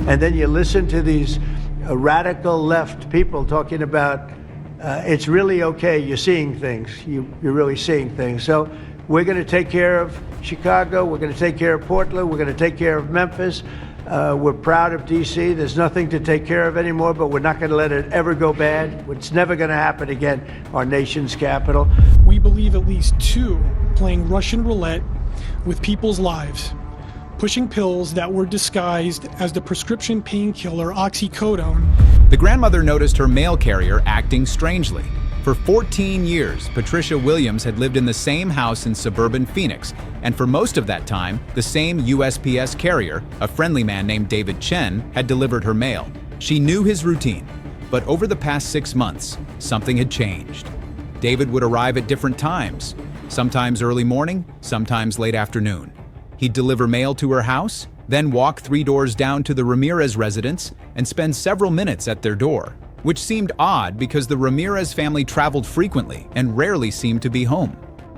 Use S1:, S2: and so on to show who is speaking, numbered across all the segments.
S1: And then you listen to these radical left people talking about it's really okay, you're seeing things, you're really seeing things. So we're going to take care of Chicago, we're going to take care of Portland, we're going to take care of Memphis. We're proud of D.C. There's nothing to take care of anymore, but we're not going to let it ever go bad. It's never going to happen again, our nation's capital.
S2: We believe at least two playing Russian roulette with people's lives, pushing pills that were disguised as the prescription painkiller oxycodone.
S3: The grandmother noticed her mail carrier acting strangely. For 14 years, Patricia Williams had lived in the same house in suburban Phoenix, and for most of that time, the same USPS carrier, a friendly man named David Chen, had delivered her mail. She knew his routine, but over the past 6 months, something had changed. David would arrive at different times, sometimes early morning, sometimes late afternoon. He'd deliver mail to her house, then walk 3 doors down to the Ramirez residence and spend several minutes at their door, which seemed odd because the Ramirez family traveled frequently and rarely seemed to be home.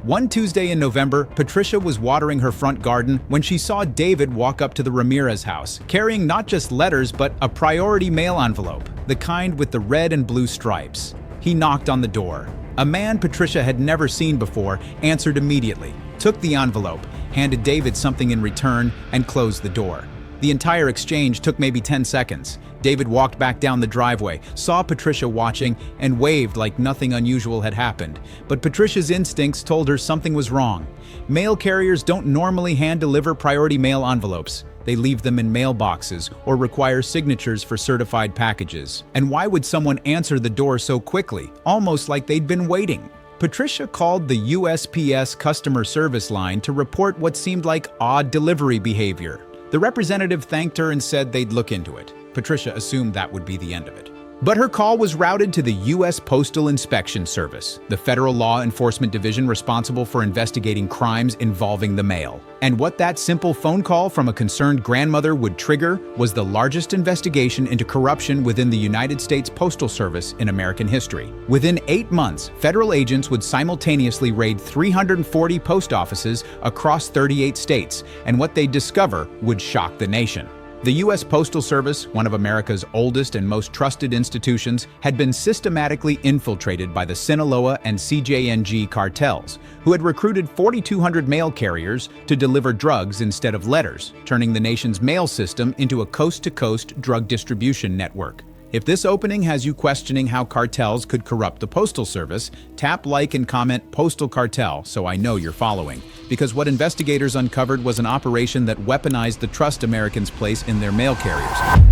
S3: One Tuesday in November, Patricia was watering her front garden when she saw David walk up to the Ramirez house, carrying not just letters but a priority mail envelope, the kind with the red and blue stripes. He knocked on the door. A man Patricia had never seen before answered immediately, took the envelope, handed David something in return, and closed the door. The entire exchange took maybe 10 seconds. David walked back down the driveway, saw Patricia watching, and waved like nothing unusual had happened. But Patricia's instincts told her something was wrong. Mail carriers don't normally hand-deliver priority mail envelopes. They leave them in mailboxes or require signatures for certified packages. And why would someone answer the door so quickly, almost like they'd been waiting? Patricia called the USPS customer service line to report what seemed like odd delivery behavior. The representative thanked her and said they'd look into it. Patricia assumed that would be the end of it. But her call was routed to the U.S. Postal Inspection Service, the federal law enforcement division responsible for investigating crimes involving the mail. And what that simple phone call from a concerned grandmother would trigger was the largest investigation into corruption within the United States Postal Service in American history. Within 8 months, federal agents would simultaneously raid 340 post offices across 38 states, and what they'd discover would shock the nation. The U.S. Postal Service, one of America's oldest and most trusted institutions, had been systematically infiltrated by the Sinaloa and CJNG cartels, who had recruited 4,200 mail carriers to deliver drugs instead of letters, turning the nation's mail system into a coast-to-coast drug distribution network. If this opening has you questioning how cartels could corrupt the Postal Service, tap like and comment Postal Cartel so I know you're following. Because what investigators uncovered was an operation that weaponized the trust Americans place in their mail carriers.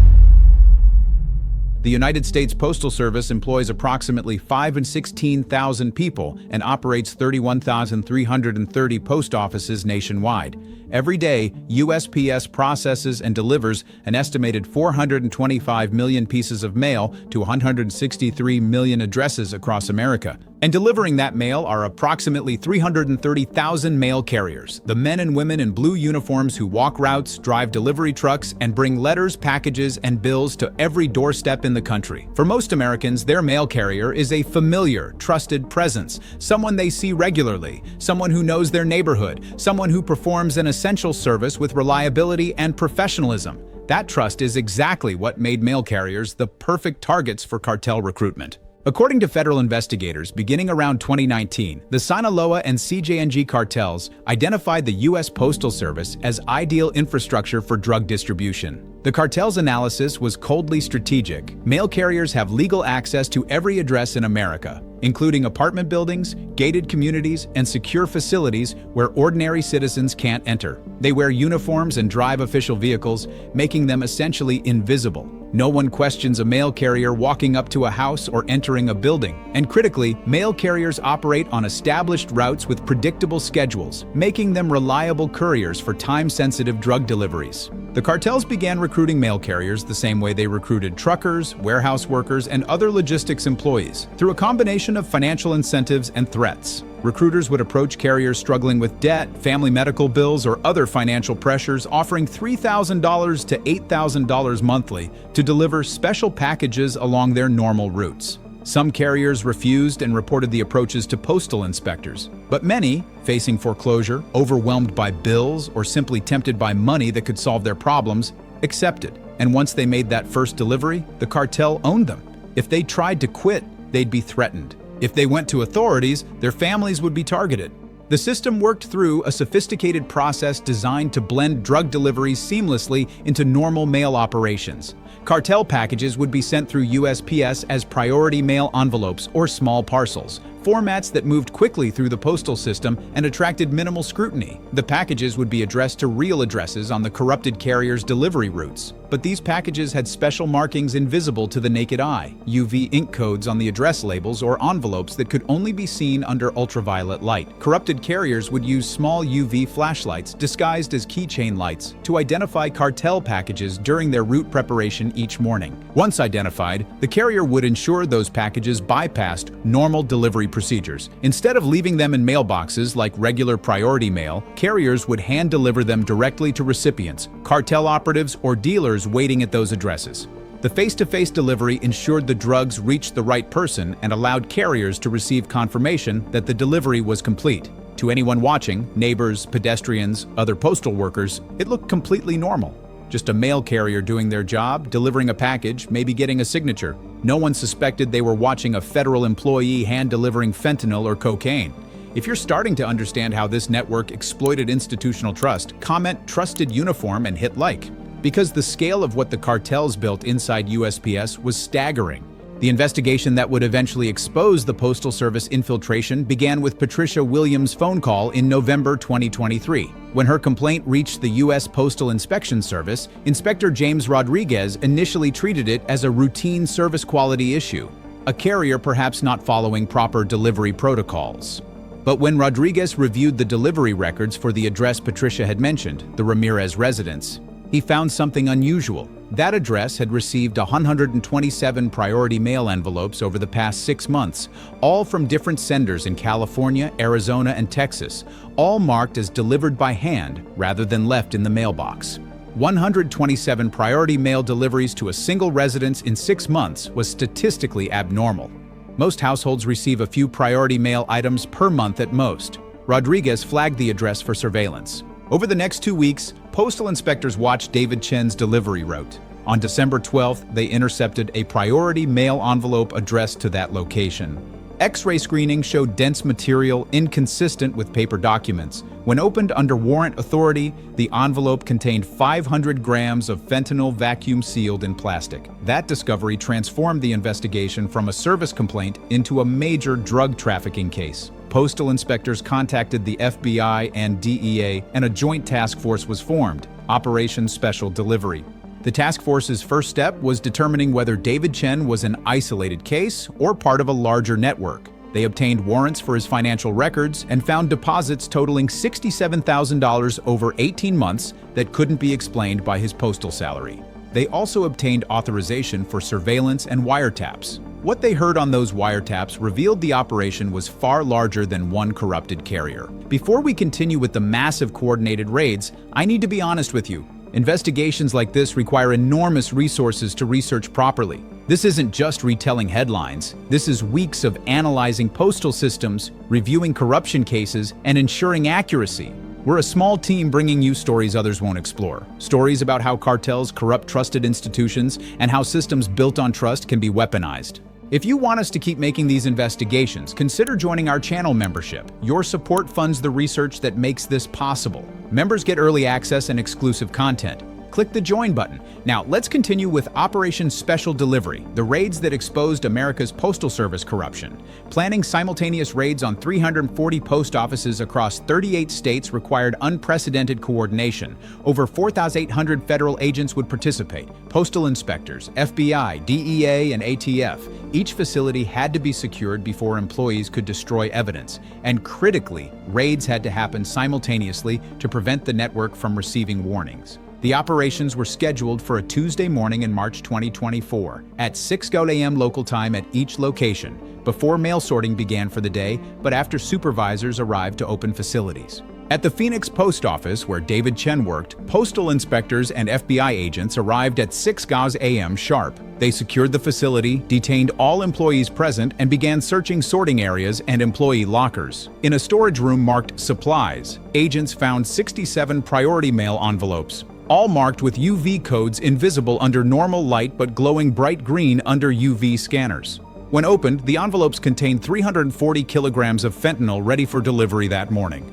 S3: The United States Postal Service employs approximately 5,000 and 16,000 people and operates 31,330 post offices nationwide. Every day, USPS processes and delivers an estimated 425 million pieces of mail to 163 million addresses across America. And delivering that mail are approximately 330,000 mail carriers, the men and women in blue uniforms who walk routes, drive delivery trucks, and bring letters, packages, and bills to every doorstep in the country. For most Americans, their mail carrier is a familiar, trusted presence, someone they see regularly, someone who knows their neighborhood, someone who performs an essential service with reliability and professionalism. That trust is exactly what made mail carriers the perfect targets for cartel recruitment. According to federal investigators, beginning around 2019, the Sinaloa and CJNG cartels identified the U.S. Postal Service as ideal infrastructure for drug distribution. The cartel's analysis was coldly strategic. Mail carriers have legal access to every address in America, including apartment buildings, gated communities, and secure facilities where ordinary citizens can't enter. They wear uniforms and drive official vehicles, making them essentially invisible. No one questions a mail carrier walking up to a house or entering a building. And critically, mail carriers operate on established routes with predictable schedules, making them reliable couriers for time-sensitive drug deliveries. The cartels began recruiting mail carriers the same way they recruited truckers, warehouse workers, and other logistics employees, through a combination of financial incentives and threats. Recruiters would approach carriers struggling with debt, family medical bills, or other financial pressures, offering $3,000 to $8,000 monthly to deliver special packages along their normal routes. Some carriers refused and reported the approaches to postal inspectors, but many, facing foreclosure, overwhelmed by bills, or simply tempted by money that could solve their problems, accepted. And once they made that first delivery, the cartel owned them. If they tried to quit, they'd be threatened. If they went to authorities, their families would be targeted. The system worked through a sophisticated process designed to blend drug deliveries seamlessly into normal mail operations. Cartel packages would be sent through USPS as priority mail envelopes or small parcels, formats that moved quickly through the postal system and attracted minimal scrutiny. The packages would be addressed to real addresses on the corrupted carrier's delivery routes. But these packages had special markings invisible to the naked eye, UV ink codes on the address labels or envelopes that could only be seen under ultraviolet light. Corrupted carriers would use small UV flashlights disguised as keychain lights to identify cartel packages during their route preparation each morning. Once identified, the carrier would ensure those packages bypassed normal delivery procedures. Instead of leaving them in mailboxes like regular priority mail, carriers would hand deliver them directly to recipients, cartel operatives, or dealers waiting at those addresses. The face-to-face delivery ensured the drugs reached the right person and allowed carriers to receive confirmation that the delivery was complete. To anyone watching, neighbors, pedestrians, other postal workers, it looked completely normal. Just a mail carrier doing their job, delivering a package, maybe getting a signature. No one suspected they were watching a federal employee hand-delivering fentanyl or cocaine. If you're starting to understand how this network exploited institutional trust, comment "trusted uniform" and hit like. Because the scale of what the cartels built inside USPS was staggering. The investigation that would eventually expose the Postal Service infiltration began with Patricia Williams' phone call in November 2023. When her complaint reached the U.S. Postal Inspection Service, Inspector James Rodriguez initially treated it as a routine service quality issue, a carrier perhaps not following proper delivery protocols. But when Rodriguez reviewed the delivery records for the address Patricia had mentioned, the Ramirez residence, he found something unusual. That address had received 127 priority mail envelopes over the past 6 months, all from different senders in California, Arizona, and Texas, all marked as delivered by hand rather than left in the mailbox. 127 priority mail deliveries to a single residence in 6 months was statistically abnormal. Most households receive a few priority mail items per month at most. Rodriguez flagged the address for surveillance. Over the next 2 weeks, postal inspectors watched David Chen's delivery route. On December 12th, they intercepted a priority mail envelope addressed to that location. X-ray screening showed dense material inconsistent with paper documents. When opened under warrant authority, the envelope contained 500 grams of fentanyl vacuum-sealed in plastic. That discovery transformed the investigation from a service complaint into a major drug trafficking case. Postal inspectors contacted the FBI and DEA, and a joint task force was formed, Operation Special Delivery. The task force's first step was determining whether David Chen was an isolated case or part of a larger network. They obtained warrants for his financial records and found deposits totaling $67,000 over 18 months that couldn't be explained by his postal salary. They also obtained authorization for surveillance and wiretaps. What they heard on those wiretaps revealed the operation was far larger than one corrupted carrier. Before we continue with the massive coordinated raids, I need to be honest with you. Investigations like this require enormous resources to research properly. This isn't just retelling headlines. This is weeks of analyzing postal systems, reviewing corruption cases, and ensuring accuracy. We're a small team bringing you stories others won't explore. Stories about how cartels corrupt trusted institutions and how systems built on trust can be weaponized. If you want us to keep making these investigations, consider joining our channel membership. Your support funds the research that makes this possible. Members get early access and exclusive content. Click the join button. Now, let's continue with Operation Special Delivery, the raids that exposed America's Postal Service corruption. Planning simultaneous raids on 340 post offices across 38 states required unprecedented coordination. Over 4,800 federal agents would participate, postal inspectors, FBI, DEA, and ATF. Each facility had to be secured before employees could destroy evidence. And critically, raids had to happen simultaneously to prevent the network from receiving warnings. The operations were scheduled for a Tuesday morning in March 2024 at 6 a.m. local time at each location, before mail sorting began for the day, but after supervisors arrived to open facilities. At the Phoenix Post Office, where David Chen worked, postal inspectors and FBI agents arrived at 6 a.m. sharp. They secured the facility, detained all employees present, and began searching sorting areas and employee lockers. In a storage room marked Supplies, agents found 67 priority mail envelopes. all marked with UV codes invisible under normal light but glowing bright green under UV scanners. When opened, the envelopes contained 340 kilograms of fentanyl ready for delivery that morning.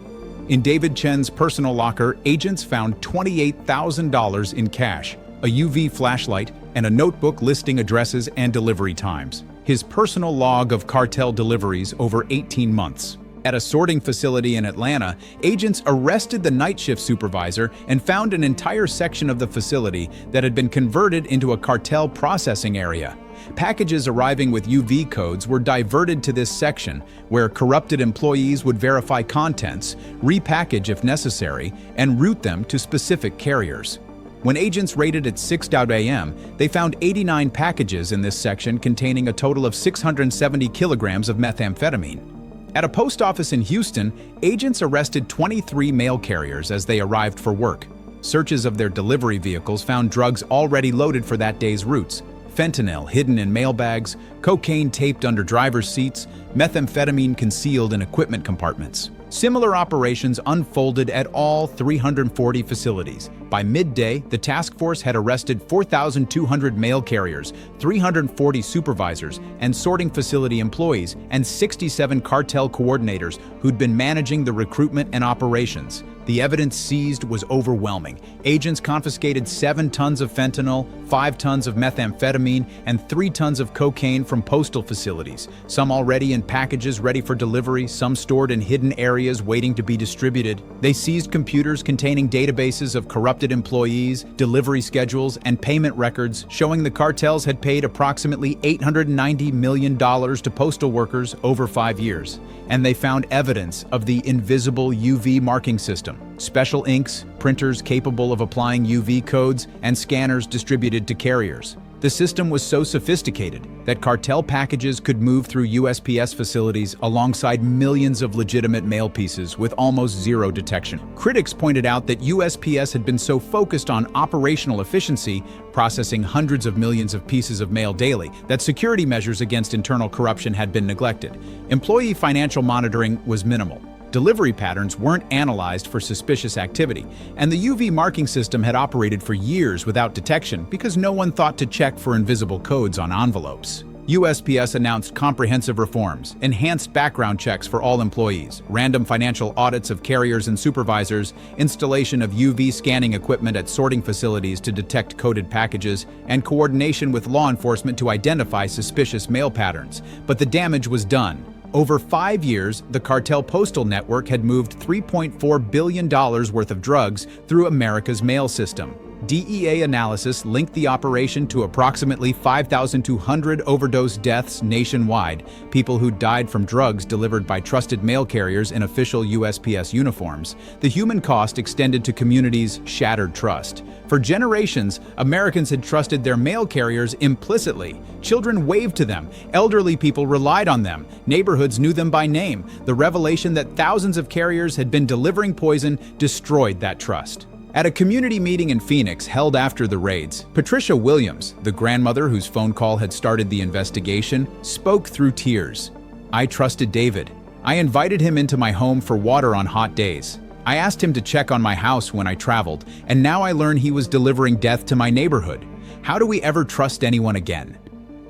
S3: In David Chen's personal locker, agents found $28,000 in cash, a UV flashlight, and a notebook listing addresses and delivery times. His personal log of cartel deliveries over 18 months. At a sorting facility in Atlanta, agents arrested the night shift supervisor and found an entire section of the facility that had been converted into a cartel processing area. Packages arriving with UV codes were diverted to this section, where corrupted employees would verify contents, repackage if necessary, and route them to specific carriers. When agents raided at 6 a.m., they found 89 packages in this section containing a total of 670 kilograms of methamphetamine. At a post office in Houston, agents arrested 23 mail carriers as they arrived for work. Searches of their delivery vehicles found drugs already loaded for that day's routes: fentanyl hidden in mailbags, cocaine taped under driver's seats, methamphetamine concealed in equipment compartments. Similar operations unfolded at all 340 facilities. By midday, the task force had arrested 4,200 mail carriers, 340 supervisors and sorting facility employees, and 67 cartel coordinators who'd been managing the recruitment and operations. The evidence seized was overwhelming. Agents confiscated 7 tons of fentanyl, 5 tons of methamphetamine, and 3 tons of cocaine from postal facilities, some already in packages ready for delivery, some stored in hidden areas waiting to be distributed. They seized computers containing databases of corrupted employees, delivery schedules, and payment records showing the cartels had paid approximately $890 million to postal workers over 5 years. And they found evidence of the invisible UV marking system, special inks, printers capable of applying UV codes, and scanners distributed to carriers. The system was so sophisticated that cartel packages could move through USPS facilities alongside millions of legitimate mail pieces with almost zero detection. Critics pointed out that USPS had been so focused on operational efficiency, processing hundreds of millions of pieces of mail daily, that security measures against internal corruption had been neglected. Employee financial monitoring was minimal. Delivery patterns weren't analyzed for suspicious activity, and the UV marking system had operated for years without detection because no one thought to check for invisible codes on envelopes. USPS announced comprehensive reforms, enhanced background checks for all employees, random financial audits of carriers and supervisors, installation of UV scanning equipment at sorting facilities to detect coded packages, and coordination with law enforcement to identify suspicious mail patterns. But the damage was done. Over 5 years, the Cartel Postal network had moved $3.4 billion worth of drugs through America's mail system. DEA analysis linked the operation to approximately 5,200 overdose deaths nationwide, people who died from drugs delivered by trusted mail carriers in official USPS uniforms. The human cost extended to communities' shattered trust. For generations, Americans had trusted their mail carriers implicitly. Children waved to them, elderly people relied on them, neighborhoods knew them by name. The revelation that thousands of carriers had been delivering poison destroyed that trust. At a community meeting in Phoenix held after the raids, Patricia Williams, the grandmother whose phone call had started the investigation, spoke through tears. "I trusted David. I invited him into my home for water on hot days. I asked him to check on my house when I traveled, and now I learn he was delivering death to my neighborhood. How do we ever trust anyone again?"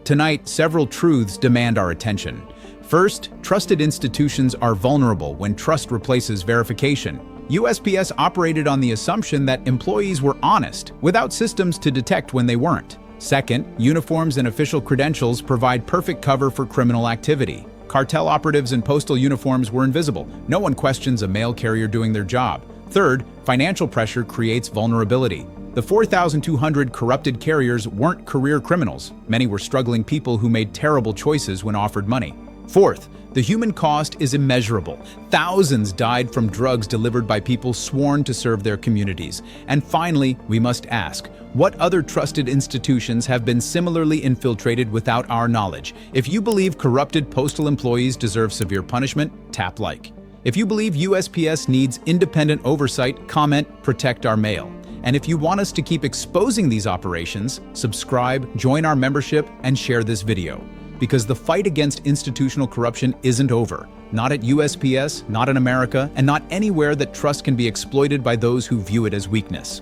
S3: Tonight, several truths demand our attention. First, trusted institutions are vulnerable when trust replaces verification. USPS operated on the assumption that employees were honest, without systems to detect when they weren't. Second, uniforms and official credentials provide perfect cover for criminal activity. Cartel operatives in postal uniforms were invisible. No one questions a mail carrier doing their job. Third, financial pressure creates vulnerability. The 4,200 corrupted carriers weren't career criminals. Many were struggling people who made terrible choices when offered money. Fourth, the human cost is immeasurable. Thousands died from drugs delivered by people sworn to serve their communities. And finally, we must ask, what other trusted institutions have been similarly infiltrated without our knowledge? If you believe corrupted postal employees deserve severe punishment, tap like. If you believe USPS needs independent oversight, comment, protect our mail. And if you want us to keep exposing these operations, subscribe, join our membership, and share this video. Because the fight against institutional corruption isn't over. Not at USPS, not in America, and not anywhere that trust can be exploited by those who view it as weakness.